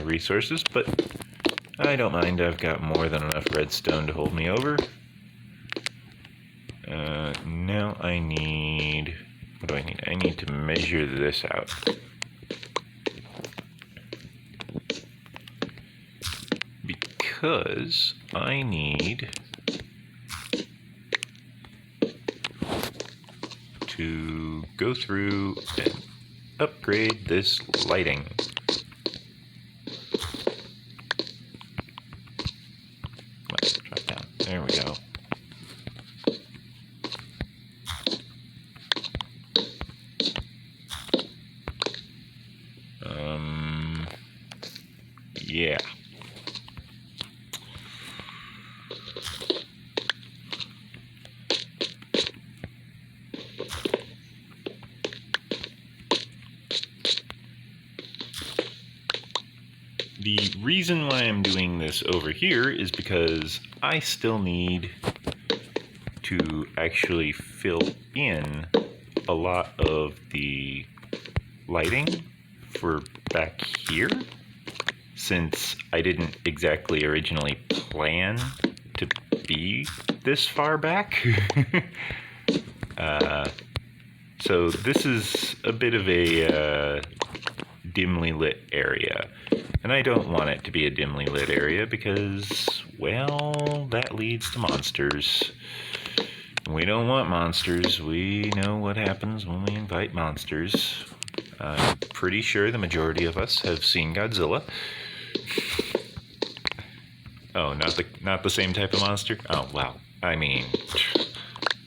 resources, but I don't mind. I've got more than enough redstone to hold me over. Now I need... What do I need? I need to measure this out. Because I need to go through and upgrade this lighting. Come on, drop down. There we go. Yeah. The reason why I'm doing this over here is because I still need to actually fill in a lot of the lighting for back here, since I didn't exactly originally plan to be this far back. So this is a bit of a dimly lit area. And I don't want it to be a dimly lit area because, well, that leads to monsters. We don't want monsters. We know what happens when we invite monsters. I'm pretty sure the majority of us have seen Godzilla. Oh, not the same type of monster? Oh, well, I mean,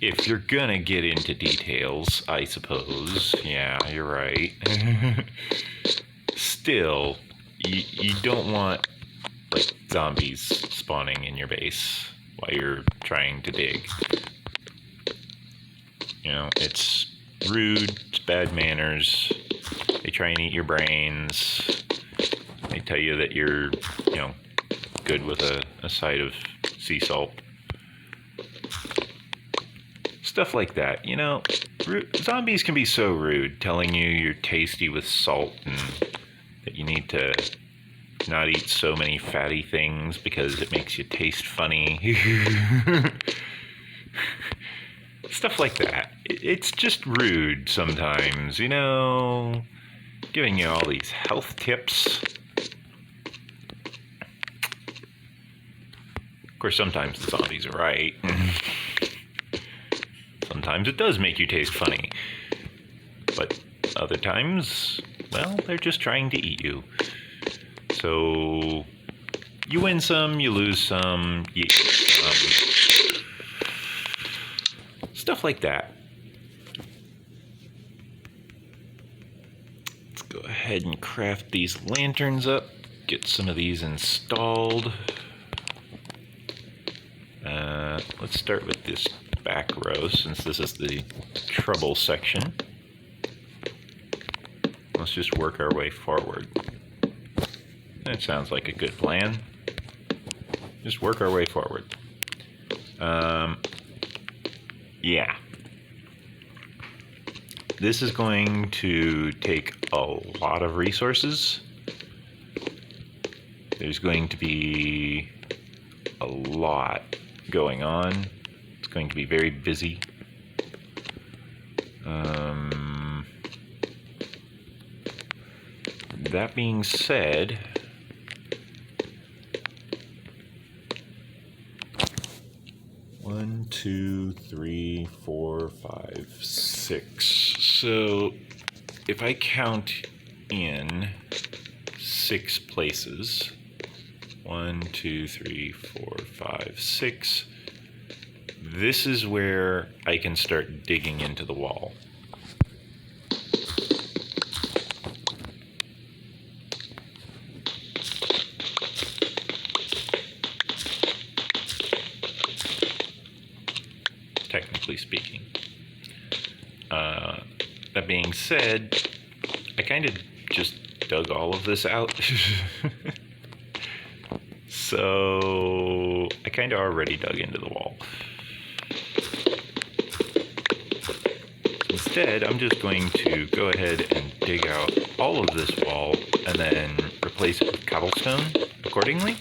if you're gonna get into details, I suppose. Yeah, you're right. Still, you don't want, like, zombies spawning in your base while you're trying to dig. You know, it's rude, it's bad manners. They try and eat your brains. They tell you that you're, you know, good with a side of sea salt. Stuff like that, you know. Zombies can be so rude, telling you you're tasty with salt and that you need to not eat so many fatty things because it makes you taste funny. Stuff like that. It's just rude sometimes, you know, giving you all these health tips. Of course, sometimes the zombies are right. Sometimes it does make you taste funny. But other times, well, they're just trying to eat you. So, you win some, you lose some, you eat some. Stuff like that. Let's go ahead and craft these lanterns up. Get some of these installed. Let's start with this back row, since this is the trouble section. Let's just work our way forward. That sounds like a good plan. Just work our way forward. Yeah. This is going to take a lot of resources. There's going to be a lot going on. It's going to be very busy. That being said, one, two, three, four, five, six. So if I count in 6 places, 1, 2, 3, 4, 5, 6. This is where I can start digging into the wall. Technically speaking. That being said, I kind of just dug all of this out. So I kind of already dug into the wall. Instead, I'm just going to go ahead and dig out all of this wall and then replace it with cobblestone accordingly.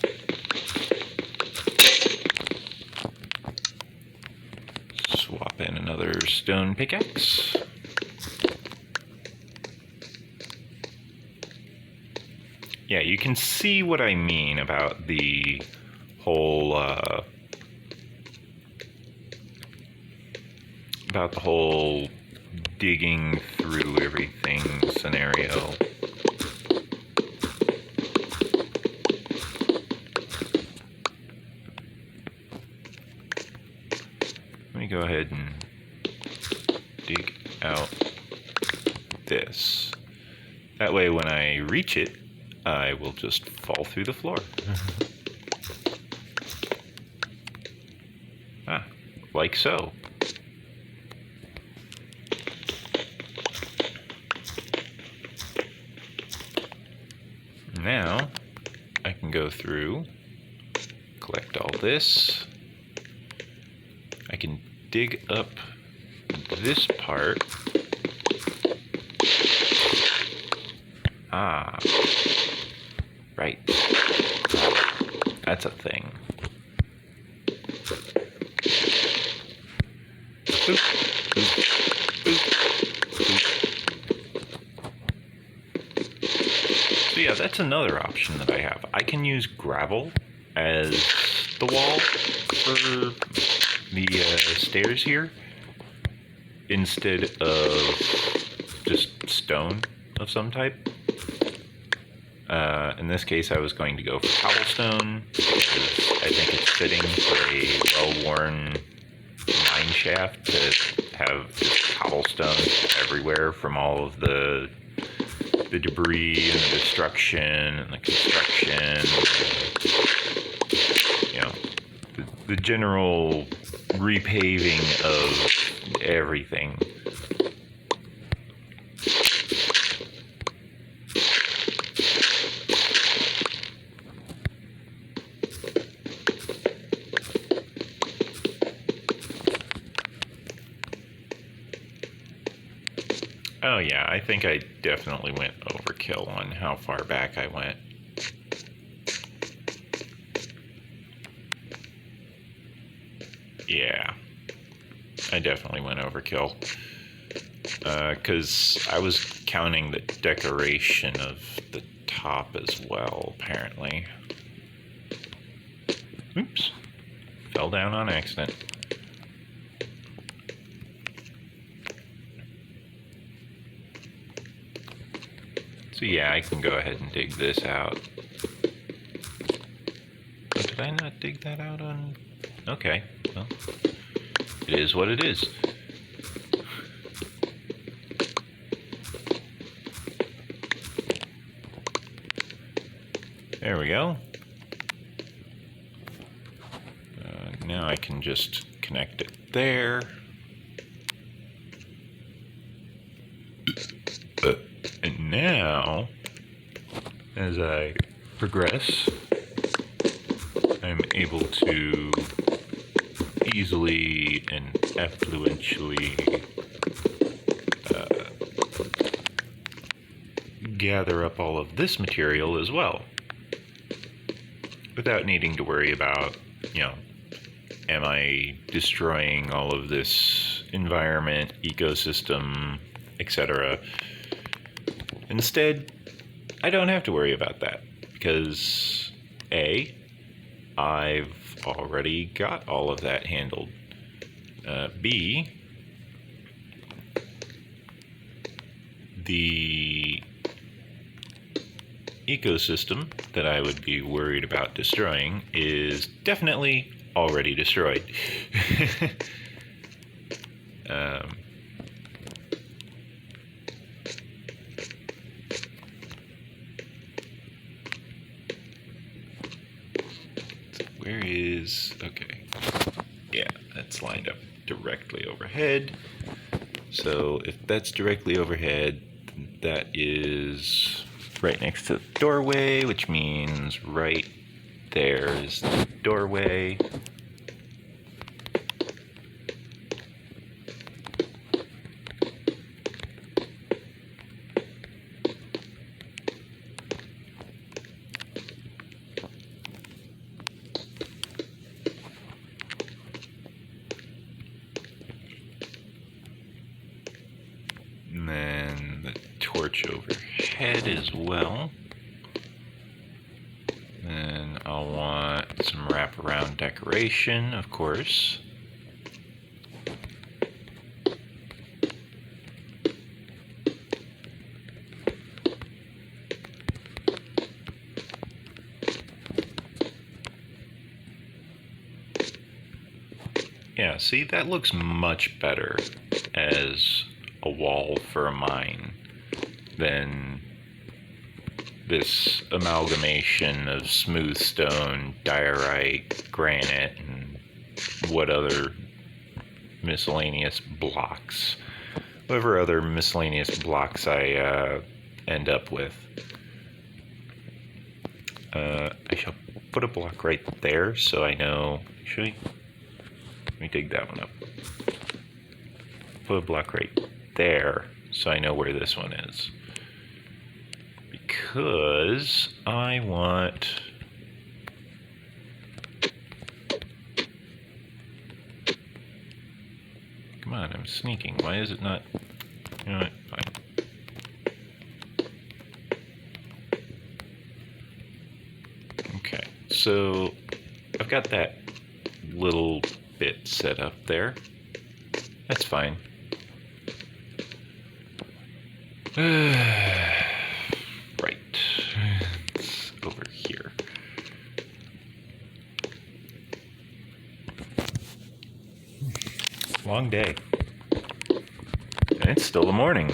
Swap in another stone pickaxe. Yeah, you can see what I mean about the whole digging through everything scenario. Let me go ahead and dig out this. That way when I reach it, I will just fall through the floor. Like so. Now, I can go through, collect all this. I can dig up this part. Ah, right. That's a thing. Boop, boop, boop, boop. So yeah, that's another option that I have. I can use gravel as the wall for the stairs here, instead of just stone of some type. In this case, I was going to go for cobblestone, because I think it's fitting for a well-worn mine shaft to have just cobblestone everywhere from all of the debris and the destruction and the construction, you know, the general repaving of everything. Oh yeah, I think I definitely went overkill on how far back I went. Yeah, I definitely went overkill. Because I was counting the decoration of the top as well, apparently. Oops. Fell down on accident. So yeah, I can go ahead and dig this out. Oh, did I not dig that out on... Okay, well, it is what it is. There we go. Now I can just connect it there. And now, as I progress, I'm able to easily and affluentially gather up all of this material as well, without needing to worry about, you know, am I destroying all of this environment, ecosystem, etc. Instead, I don't have to worry about that, because A, I've already got all of that handled. B, the ecosystem that I would be worried about destroying is definitely already destroyed. Where is... okay. Yeah, that's lined up directly overhead. So if that's directly overhead, that is right next to the doorway, which means right there is the doorway. torch overhead as well. Then I'll want some wraparound decoration, of course. Yeah, see, that looks much better as a wall for a mine than this amalgamation of smooth stone, diorite, granite, and what other miscellaneous blocks. Whatever other miscellaneous blocks I end up with. I shall put a block right there so I know. Actually, let me dig that one up. Put a block right there so I know where this one is. Because I want... Come on, I'm sneaking. Why is it not... You know what? Fine. Okay, so I've got that little bit set up there. That's fine. Right. It's over here. Long day. And it's still the morning.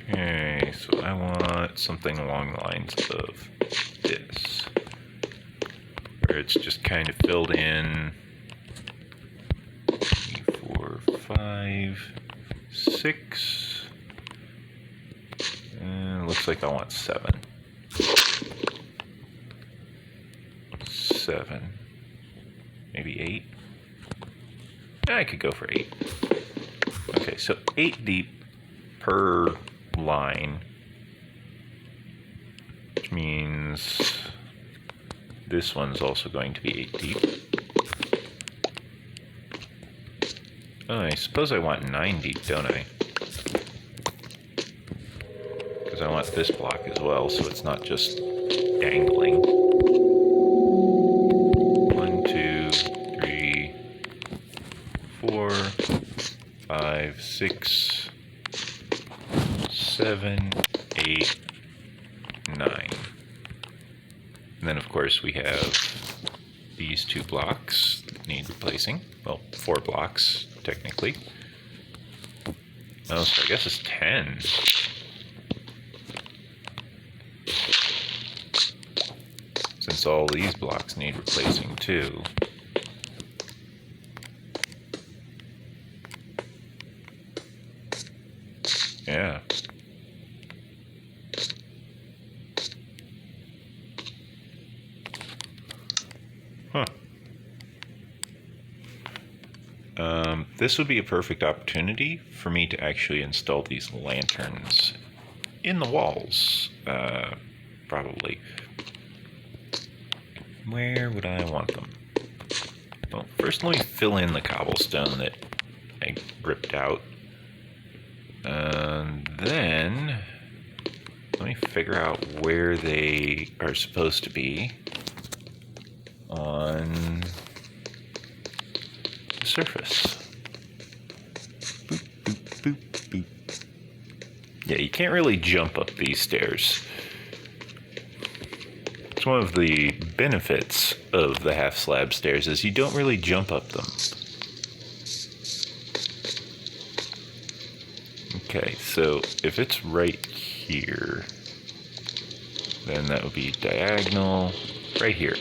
Okay, so I want something along the lines of this, where it's just kind of filled in 3, 4, 5, 6, and it looks like I want 7. 7, maybe 8. I could go for 8. Okay, so 8 deep per line, which means this one's also going to be 8 deep. Oh, I suppose I want 9 deep, don't I? Because I want this block as well, so it's not just dangling. 1, 2, 3, 4, 5, 6, 7, 8, 9. And then, of course, we have these 2 blocks that need replacing. Well, 4 blocks, technically. Oh, so I guess it's 10. Since all these blocks need replacing, too. Yeah. Huh. This would be a perfect opportunity for me to actually install these lanterns in the walls, probably. Where would I want them? Well, first let me fill in the cobblestone that I ripped out. Then let me figure out where they are supposed to be on the surface. Boop, boop, boop, boop. Yeah, you can't really jump up these stairs. It's one of the benefits of the half slab stairs is you don't really jump up them. Okay, so if it's right here, then that would be diagonal right here.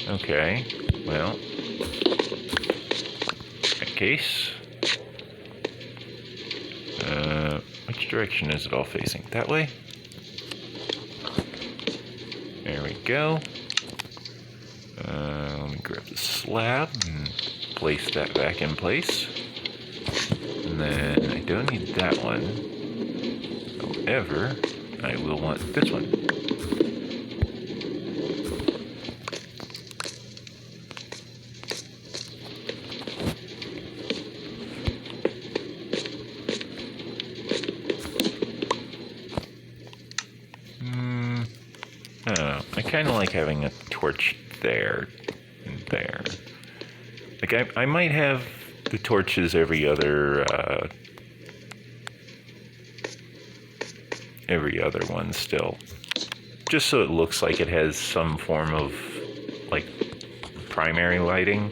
Okay, well, in that case, which direction is it all facing? That way? There we go. Let me grab the slab and place that back in place. And then I don't need that one. However, I will want this one. like having a torch there and there. Like, I might have the torches every other one still. Just so it looks like it has some form of, like, primary lighting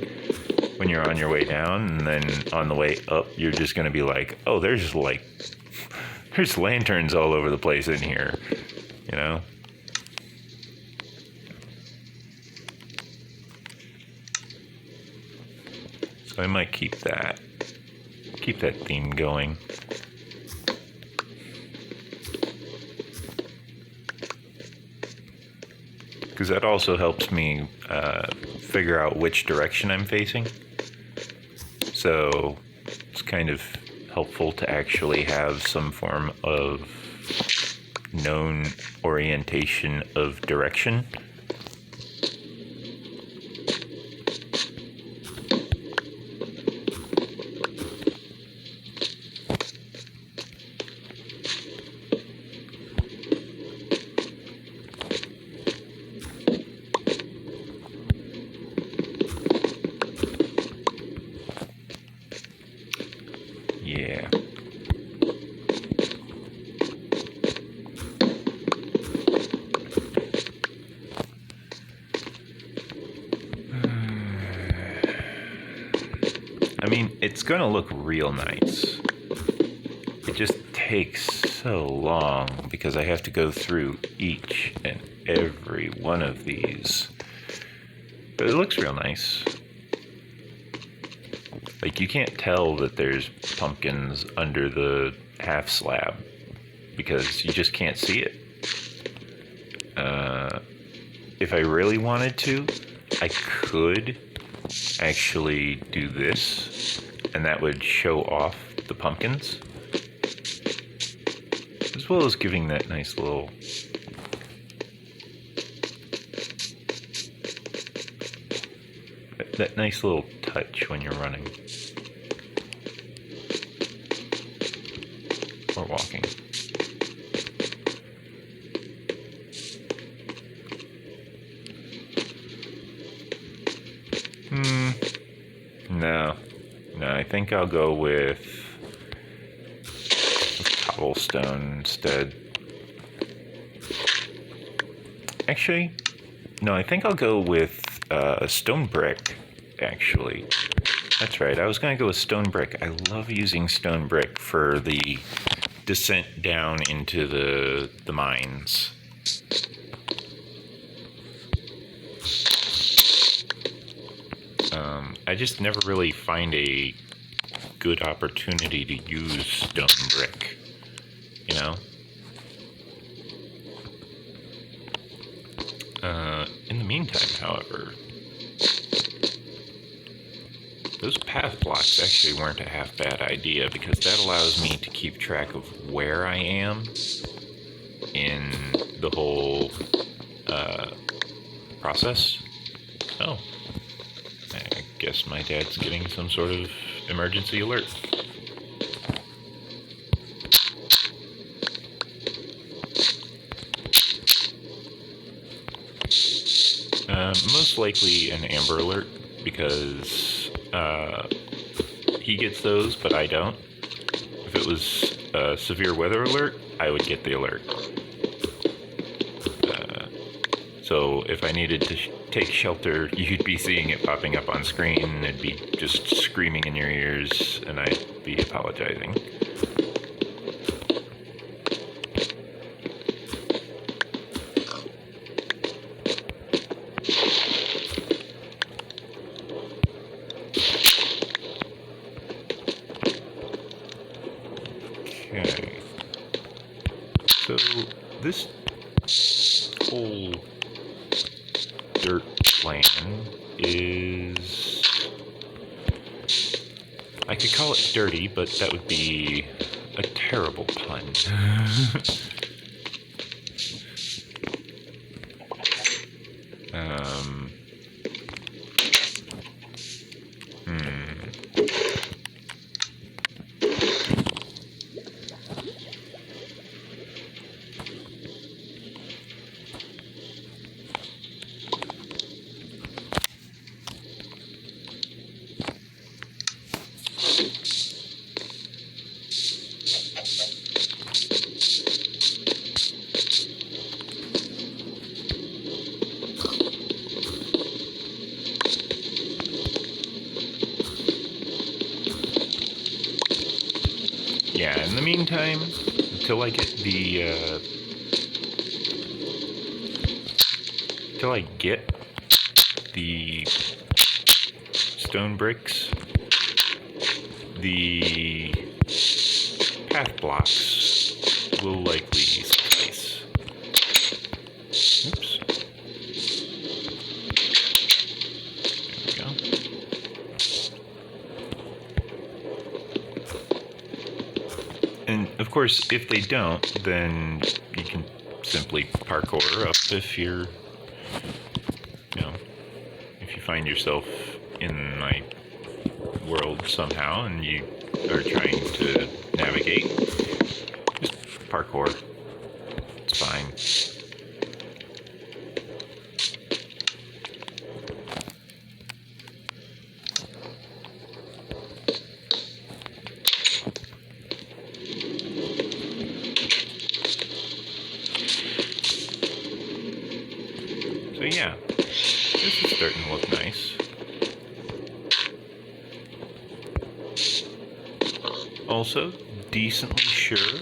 when you're on your way down, and then on the way up, you're just going to be like, oh, there's lanterns all over the place in here, you know? So I might keep that theme going. Because that also helps me figure out which direction I'm facing. So it's kind of helpful to actually have some form of known orientation of direction. Yeah. I mean, it's going to look real nice. It just takes so long because I have to go through each and every one of these. But it looks real nice. Like, you can't tell that there's pumpkins under the half slab because you just can't see it. If I really wanted to, I could actually do this, and that would show off the pumpkins, as well as giving that nice little touch when you're running or walking. No, I think I'll go with cobblestone instead. Actually, no, I think I'll go with stone brick, actually. That's right, I was going to go with stone brick. I love using stone brick for the descent down into the mines. I just never really find a good opportunity to use stone brick, you know? In the meantime, however, those path blocks actually weren't a half bad idea because that allows me to keep track of where I am in the whole process. Oh. I guess my dad's getting some sort of emergency alert. Most likely an Amber Alert because he gets those, but I don't. If it was a severe weather alert, I would get the alert. So if I needed to take shelter, you'd be seeing it popping up on screen. It'd be just screaming in your ears, and I'd be apologizing. Okay. So this whole dirt plan is, I could call it dirty, but that would be a terrible pun. yeah, in the meantime, until I get the stone bricks, the path blocks will likely suffice. Oops. There we go. And of course, if they don't, then you can simply parkour up if you're, if you find yourself in my world somehow and you are trying to navigate, just parkour. It's fine. So yeah, this is starting to look nice. Also, decently sure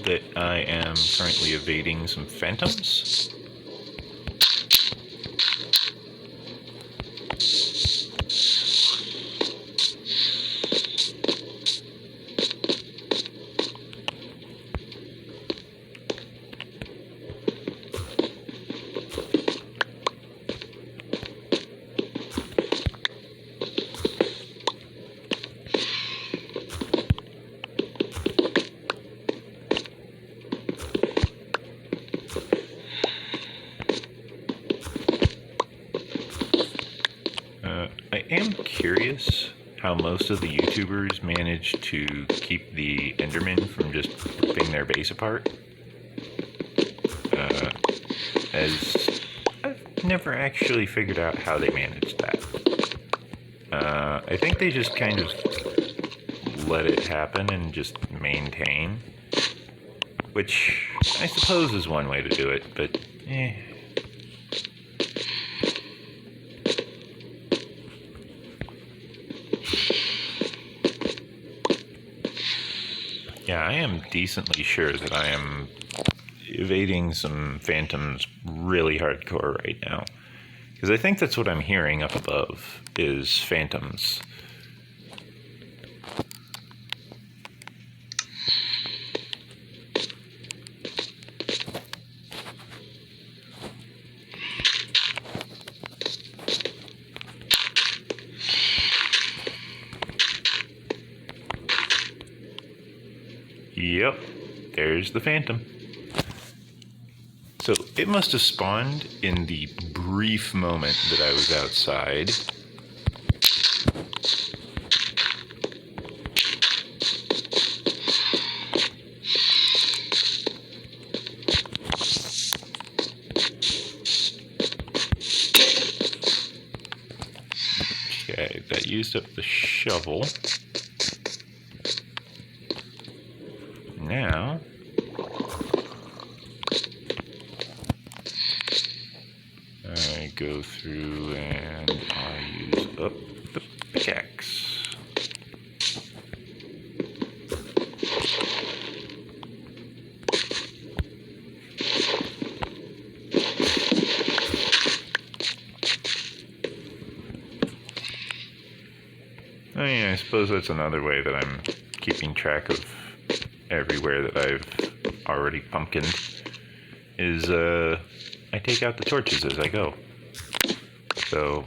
that I am currently evading some phantoms. I am curious how most of the YouTubers manage to keep the Endermen from just ripping their base apart. As I've never actually figured out how they manage that. I think they just kind of let it happen and just maintain, which I suppose is one way to do it, but yeah, I am decently sure that I am evading some phantoms really hardcore right now. Because I think that's what I'm hearing up above, is phantoms. Yep, there's the phantom. So it must have spawned in the brief moment that I was outside. Okay, that used up the shovel. Now, I go through and I use up the pickaxe. I mean, I suppose that's another way that I'm keeping track of everywhere that I've already pumpkined, is I take out the torches as I go. So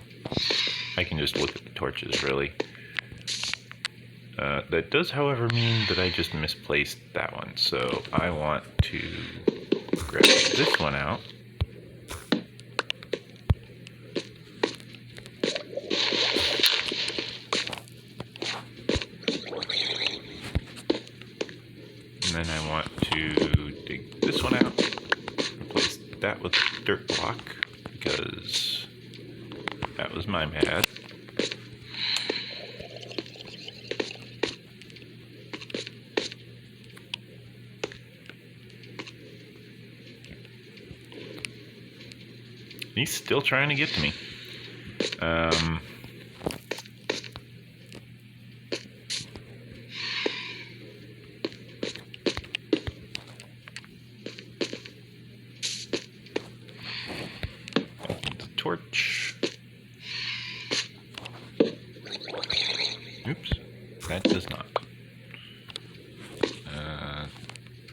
I can just look at the torches, really. That does, however, mean that I just misplaced that one. So I want to grab this one out. And then I want to dig this one out, replace that with a dirt block, because that was my bad. He's still trying to get to me.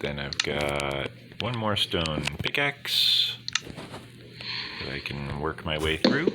Then I've got one more stone pickaxe that I can work my way through.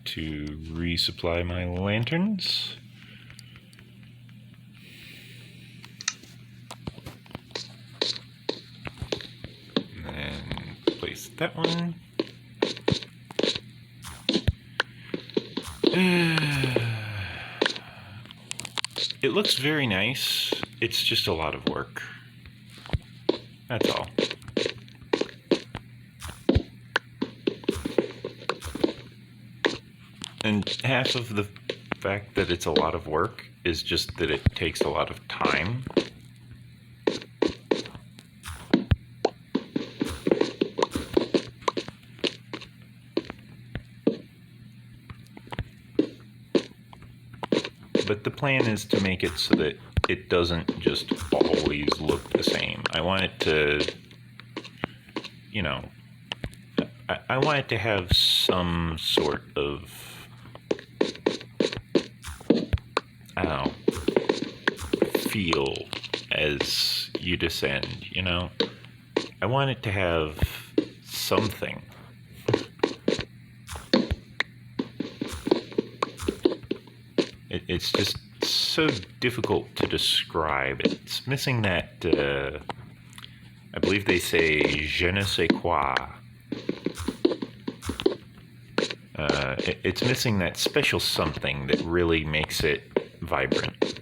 To resupply my lanterns. And then place that one. It looks very nice. It's just a lot of work. That's all. And half of the fact that it's a lot of work is just that it takes a lot of time. But the plan is to make it so that it doesn't just always look the same. I want it to, you know, I want it to have some sort of, I don't know, feel as you descend, you know? I want it to have something. It's just so difficult to describe. It's missing that, I believe they say, je ne sais quoi. It's missing that special something that really makes it vibrant.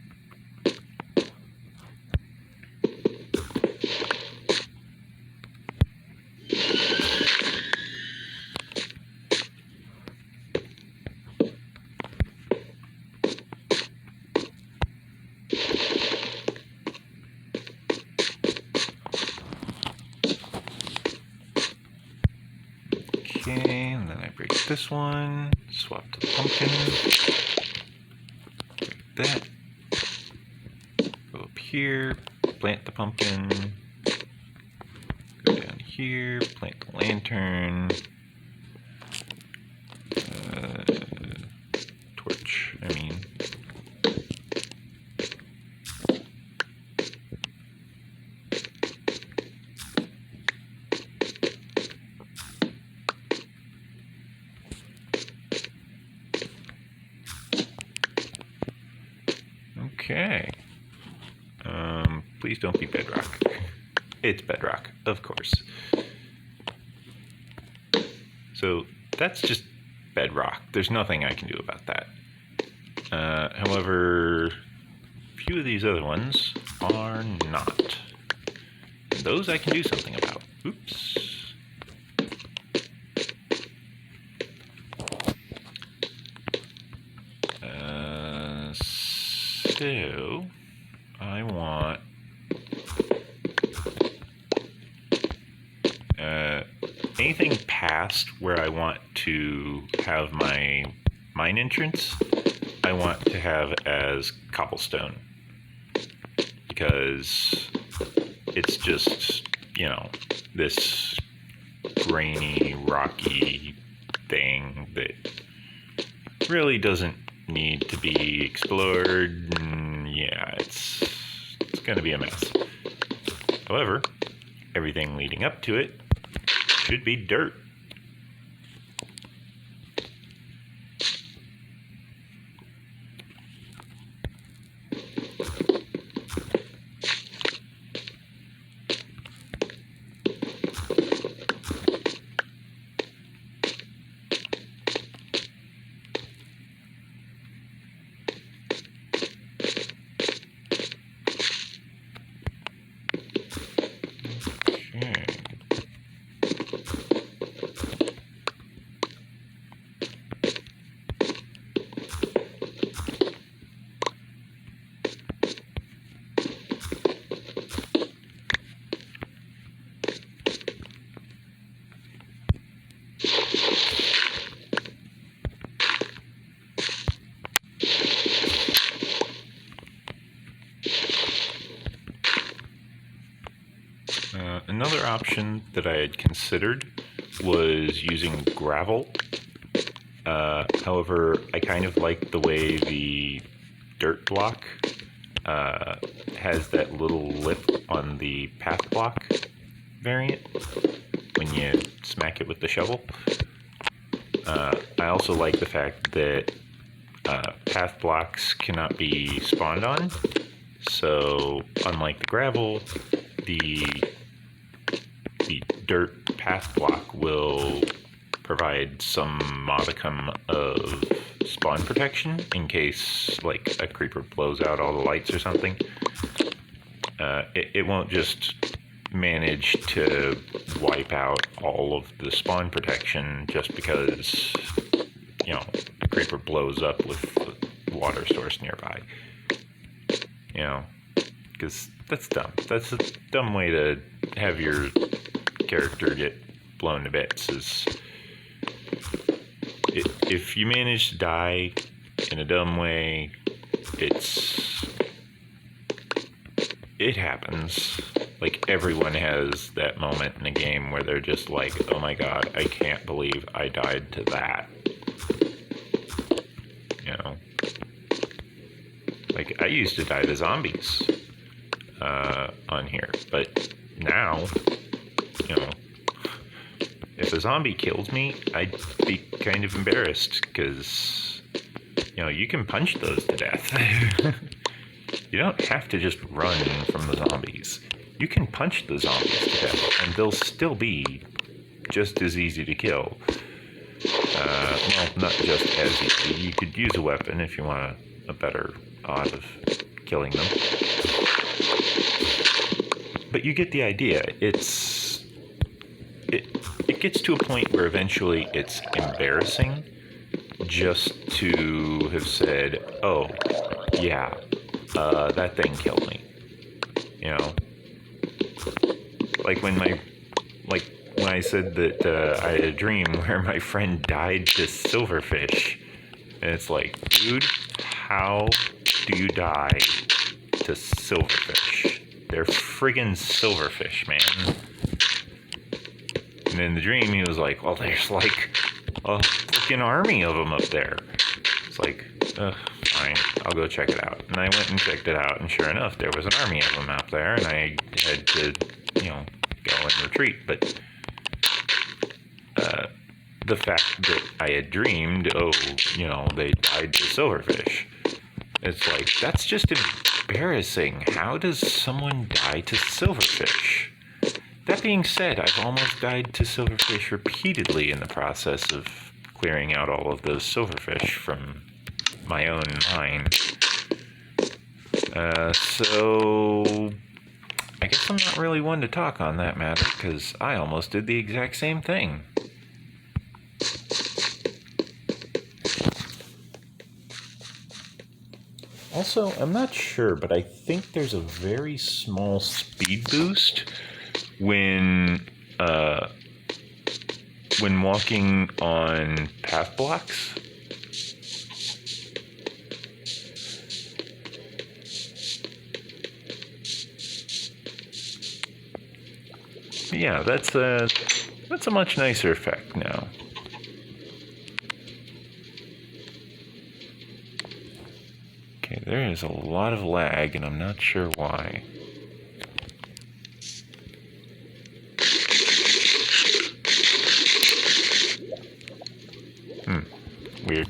Okay, and then I break this one, swap to the pumpkin, break that, go up here, plant the pumpkin, go down here, plant the lantern, torch, I mean. Okay. Please don't be Bedrock. It's Bedrock, of course. So that's just Bedrock. There's nothing I can do about that. However, a few of these other ones are not. Those I can do something about. Oops. So I want anything past where I want to have my mine entrance, I want to have as cobblestone, because it's just, this grainy, rocky thing that really doesn't need to be explored. Yeah, it's going to be a mess. However, everything leading up to it should be dirt. Another option that I had considered was using gravel. However, I kind of like the way the dirt block has that little lip on the path block variant when you smack it with the shovel. I also like the fact that path blocks cannot be spawned on. So, unlike the gravel, the dirt path block will provide some modicum of spawn protection in case, like, a creeper blows out all the lights or something. It won't just manage to wipe out all of the spawn protection just because, a creeper blows up with the water source nearby. Because that's dumb. That's a dumb way to have your character get blown to bits. If you manage to die in a dumb way, it happens. Like, everyone has that moment in a game where they're just like, oh my god, I can't believe I died to that. Like, I used to die to zombies on here, but now, if a zombie kills me, I'd be kind of embarrassed, because, you can punch those to death. You don't have to just run from the zombies. You can punch the zombies to death, and they'll still be just as easy to kill. Well, not just as easy. You could use a weapon if you want a better odds of killing them. But you get the idea. It gets to a point where eventually it's embarrassing just to have said, oh, yeah, that thing killed me. Like when I said that I had a dream where my friend died to silverfish, and it's like, dude, how do you die to silverfish? They're friggin' silverfish, man. And in the dream, he was like, well, there's like a freaking army of them up there. It's like, fine, I'll go check it out. And I went and checked it out, and sure enough, there was an army of them out there, and I had to, go and retreat. But the fact that I had dreamed, they died to silverfish, it's like, that's just embarrassing. How does someone die to silverfish? That being said, I've almost died to silverfish repeatedly in the process of clearing out all of those silverfish from my own mine. So I guess I'm not really one to talk on that matter, because I almost did the exact same thing. Also, I'm not sure, but I think there's a very small speed boost when walking on path blocks. Yeah, that's a much nicer effect now. Okay, there is a lot of lag, and I'm not sure why. Weird.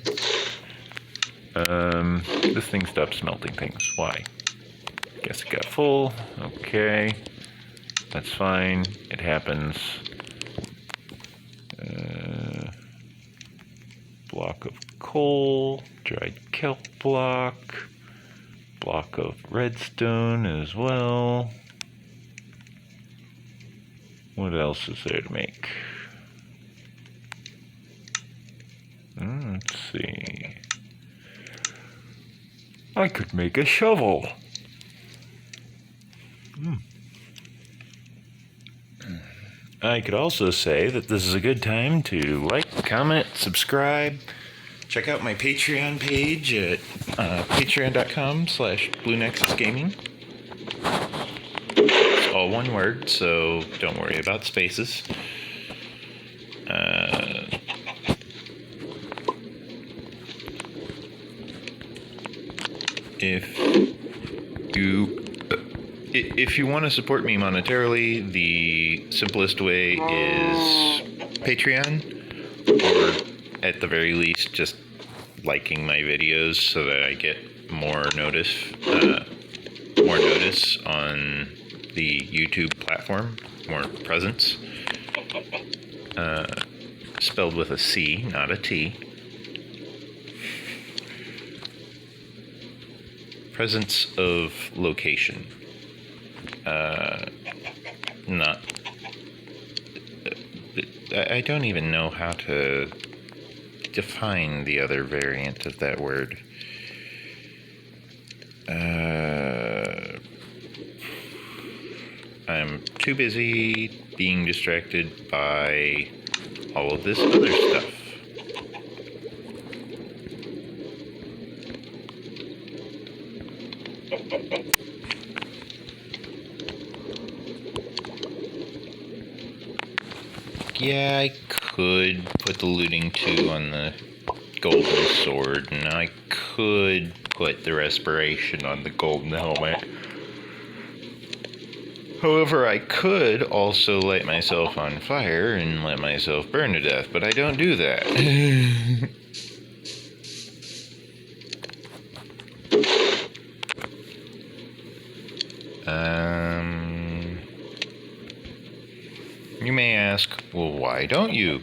This thing stopped smelting things. Why? Guess it got full. Okay. That's fine. It happens. Block of coal, dried kelp block of redstone as well. What else is there to make? Let's see. I could make a shovel. I could also say that this is a good time to like, comment, subscribe. Check out my Patreon page at patreon.com/BlueNexusGaming. It's all one word, so don't worry about spaces. If you want to support me monetarily, the simplest way is Patreon, or at the very least, just liking my videos so that I get more notice on the YouTube platform, more presence. Spelled with a C, not a T. Presence of location. I don't even know how to define the other variant of that word. I'm too busy being distracted by all of this other stuff. Yeah, I could put the looting 2 on the golden sword, and I could put the respiration on the golden helmet. However, I could also light myself on fire and let myself burn to death, but I don't do that. You may ask, well, why don't you?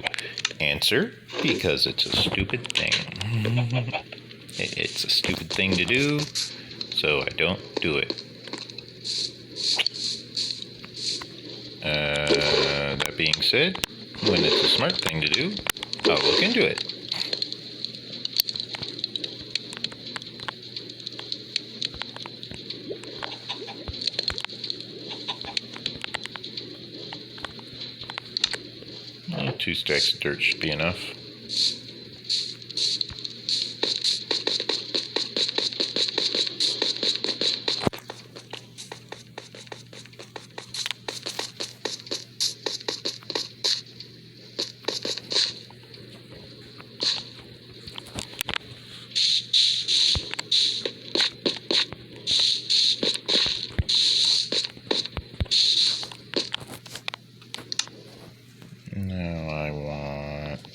Answer, because it's a stupid thing. It's a stupid thing to do, so I don't do it. That being said, when it's a smart thing to do, I'll look into it. Well, 2 stacks of dirt should be enough. Now I want to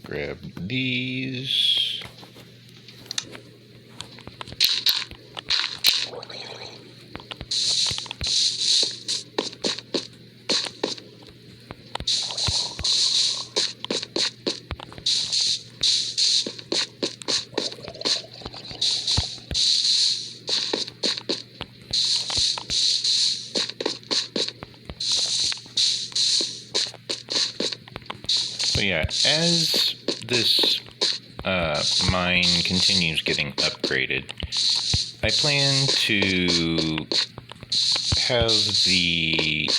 grab these. So yeah, as this mine continues getting upgraded, I plan to have the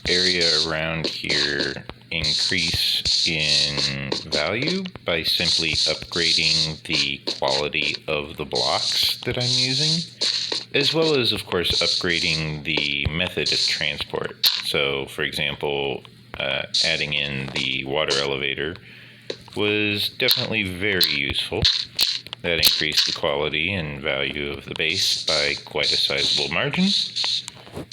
area around here increase in value by simply upgrading the quality of the blocks that I'm using. as well as, of course, upgrading the method of transport. So, for example, adding in the water elevator was definitely very useful. That increased the quality and value of the base by quite a sizable margin.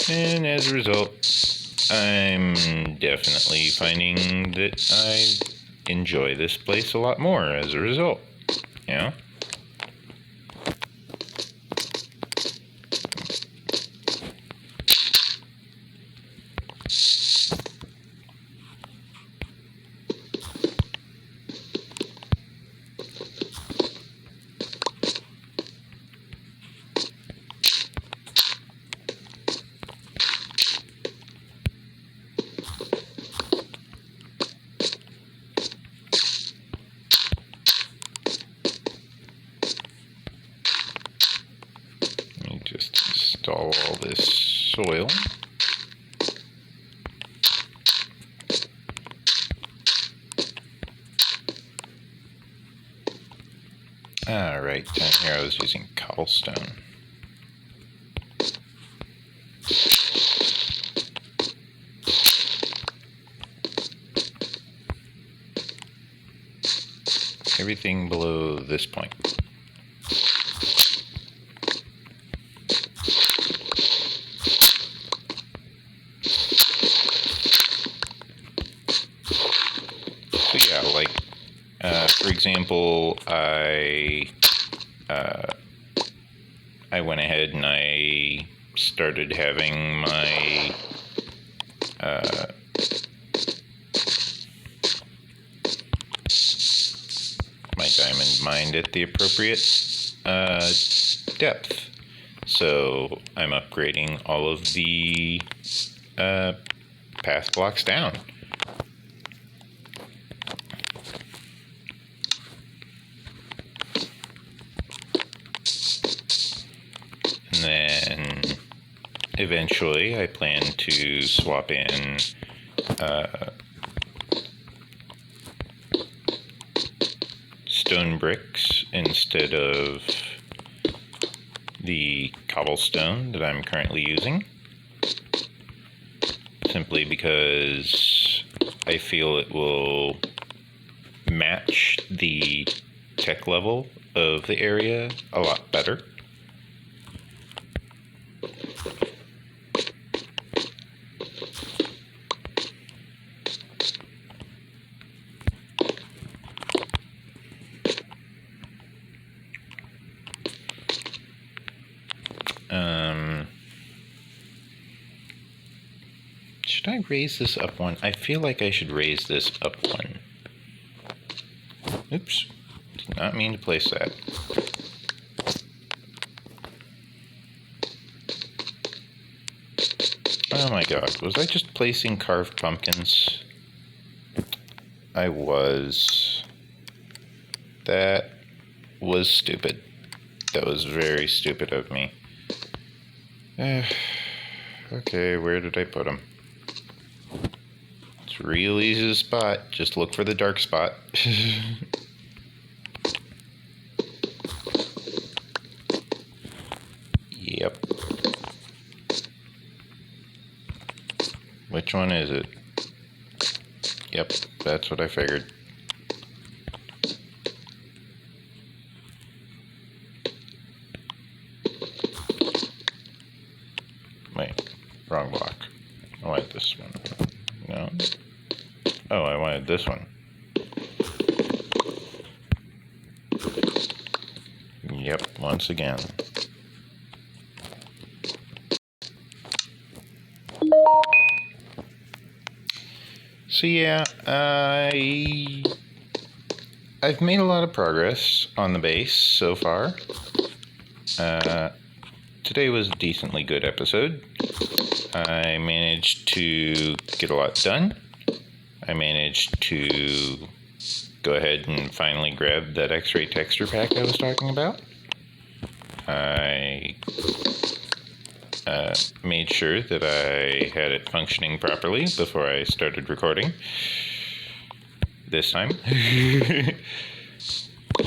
And as a result, I'm definitely finding that I enjoy this place a lot more as a result. Yeah. Just install all this soil. Alright, down here I was using cobblestone. Everything below this point. So yeah, like, for example, I went ahead and I started having my my diamond mined at the appropriate depth. So I'm upgrading all of the path blocks down. And then eventually I plan to swap in stone bricks instead of the cobblestone that I'm currently using, simply because I feel it will match the tech level of the area a lot better. Should I raise this up one? I feel like I should raise this up one. Oops, did not mean to place that. Oh my god, was I just placing carved pumpkins? I was. That was stupid. That was very stupid of me. Okay, where did I put them? It's real easy to spot. Just look for the dark spot. Yep. Which one is it? Yep, that's what I figured. Wait, wrong block. I wanted this one. No. Oh, I wanted this one. Yep, once again. So yeah, I've made a lot of progress on the base so far. Today was a decently good episode. I managed to get a lot done. I managed to go ahead and finally grab that X-ray texture pack I was talking about. I made sure that I had it functioning properly before I started recording. This time.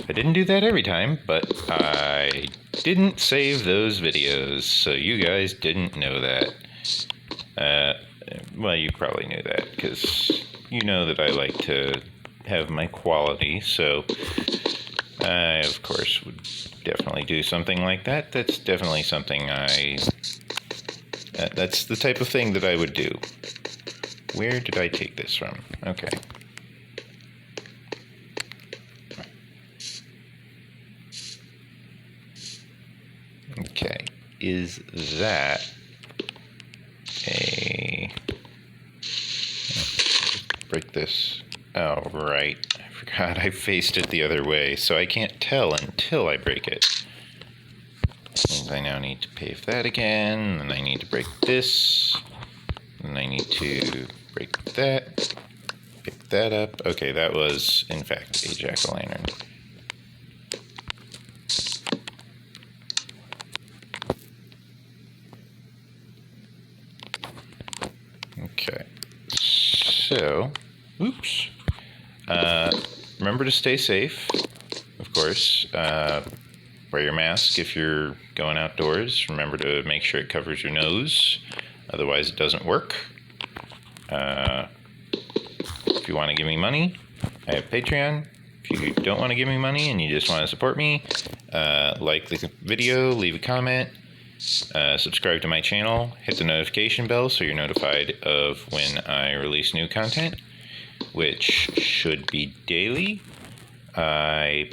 I didn't do that every time, but I didn't save those videos, so you guys didn't know that. Well, you probably knew that, because you know that I like to have my quality, so I, of course, would definitely do something like that. That's definitely something that's the type of thing that I would do. Where did I take this from? Okay. Okay. Is that a... break this. Oh, right. I forgot I faced it the other way, so I can't tell until I break it. Means I now need to pave that again, and I need to break this, and I need to break that, pick that up. Okay, that was, in fact, a jack-o'-lantern. Okay, so, oops. Remember to stay safe, of course. Wear your mask if you're going outdoors. Remember to make sure it covers your nose, otherwise it doesn't work. If you want to give me money, I have Patreon. If you don't want to give me money and you just want to support me, like the video, leave a comment, subscribe to my channel, hit the notification bell so you're notified of when I release new content, which should be daily. I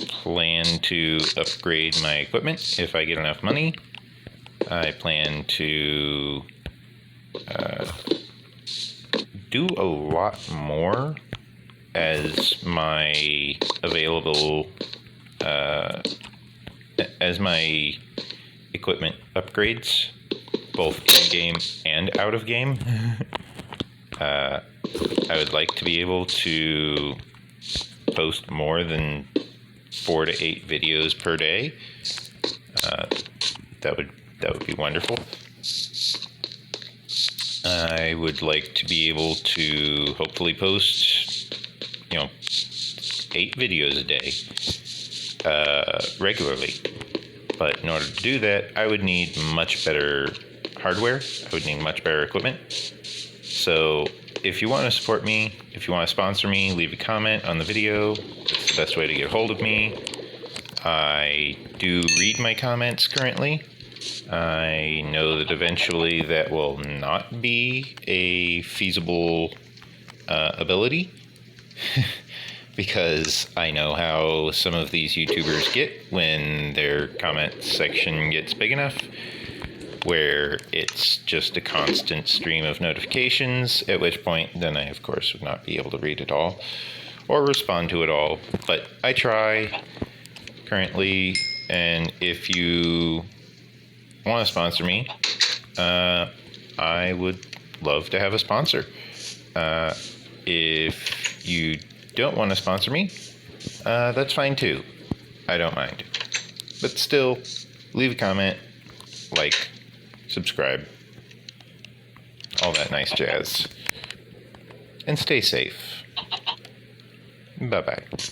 plan to upgrade my equipment if I get enough money. I plan to do a lot more as my available as my equipment upgrades, both in-game and out of game. I would like to be able to post more than 4 to 8 videos per day. That would be wonderful. I would like to be able to hopefully post, 8 videos a day regularly. But in order to do that, I would need much better hardware. I would need much better equipment. So if you want to support me, if you want to sponsor me, leave a comment on the video. That's the best way to get a hold of me. I do read my comments currently. I know that eventually that will not be a feasible ability because I know how some of these YouTubers get when their comment section gets big enough, where it's just a constant stream of notifications, at which point then I, of course, would not be able to read it all or respond to it all. But I try currently, and if you want to sponsor me, I would love to have a sponsor. If you don't want to sponsor me, that's fine too. I don't mind. But still, leave a comment, like, subscribe, all that nice jazz. And stay safe. Bye-bye.